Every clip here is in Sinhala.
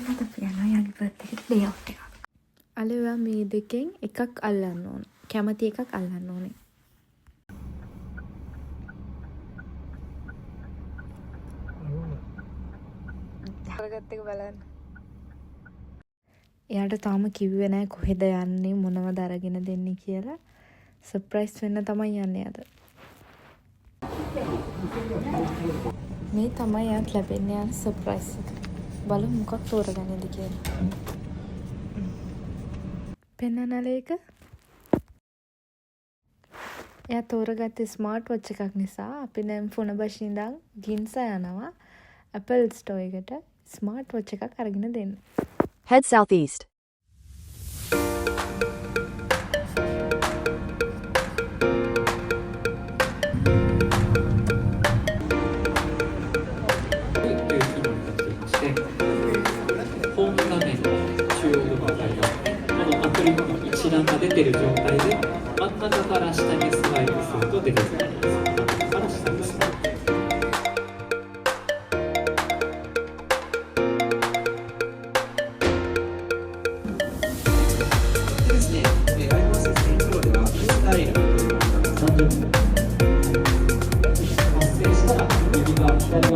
මොනවද කියනවා යාගේ බර්ත්ඩේ එකට ඩේ අවුට් එකක්. අලුවා මේ දෙකෙන් එකක් අල්ලන්න ඕන. කැමති එකක් අල්ලන්න ඕනේ. කරගත්ත එක බලන්න. එයාට තාම කිව්වේ නැහැ කොහෙද යන්නේ මොනවද අරගෙන දෙන්නේ කියලා. සර්ප්‍රයිස් වෙන්න තමයි යන්නේ අද. මේ තමයි යාට ලැබෙන්නේ යන සර්ප්‍රයිස් එක. බලමු මොකක් තෝරගන්නද කියලා. පෙන්නනලේක එයා තෝරගත්තේ ස්මාර්ට් වොච් එකක් නිසා අපි දැන් ෆෝන බෂින් ඉඳන් ගින්සා යනවා Apple Store එකට ස්මාර්ට් වොච් එකක් අරගෙන දෙන්න. Head southeast.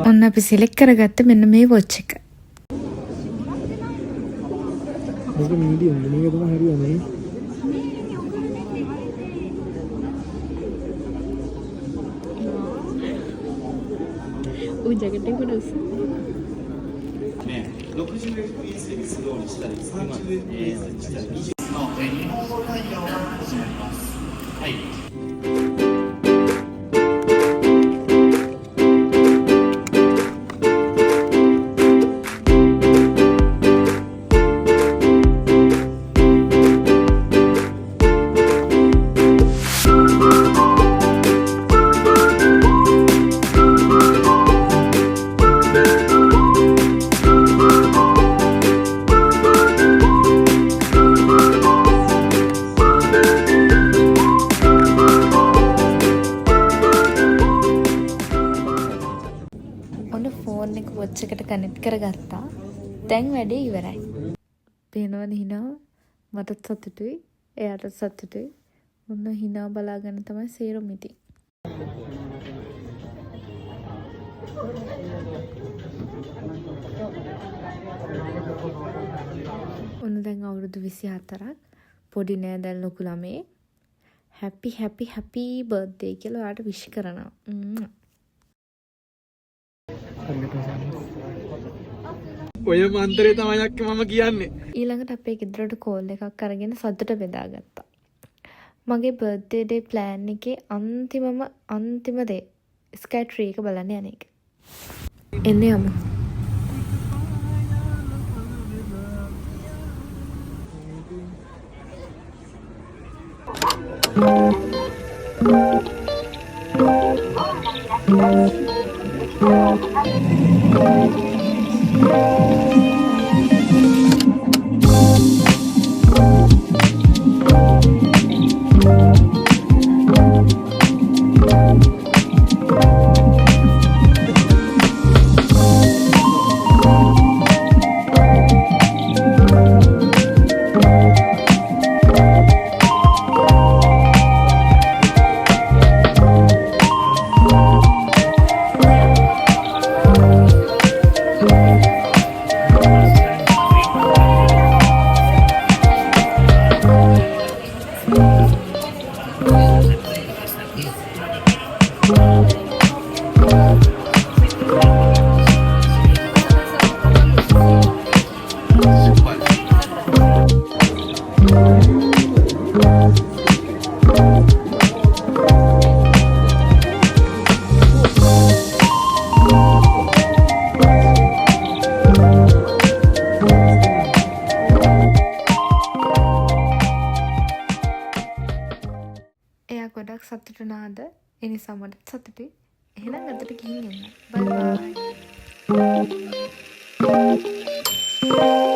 ඔන්න අපි සිලෙක්ට් කරගත්ත මෙන්න මේ වොච් එක. මේක මීඩියම් මේක තමයි හරියන්නේ. ඔය ජැකට් එක පොඩි උස. 60fps スローにしたり30fps の日本語対応が始まります。はい。ඔන්න ෆෝන් එක වොච් එකට කනෙක්ට් කරගත්තා. දැන් වැඩේ ඉවරයි. පේනවද හිනාව? මටත් සතුටුයි. එයාටත් සතුටුයි. ඔන්න හිනාව බලාගෙන තමයි සේරම ඉතින්. ඔන්න දැන් අවුරුදු 24ක් පොඩි නෑ දැන් ලොකු ළමේ. හැපි බර්ත්ඩේ කියලා ඔයාට විශ් කරනවා. ඔය මන්තරේ තමයි අක්කේ මම කියන්නේ. ඊළඟට අපේ ගෙදරට කෝල් එකක් අරගෙන සතුට බෙදාගත්තා. මගේ බර්ත්ඩේ ඩේ ප්ලෑන් එකේ අන්තිම දේ ස්කයි ට්‍රී එක බලන්න යන එක. එන්න යමු. එයා ගොඩක් සතුටු නාද ඒ නිසා මටත් සතුටුයි. එහෙනම් අදට ගිහින් එන්න. බයි බයි.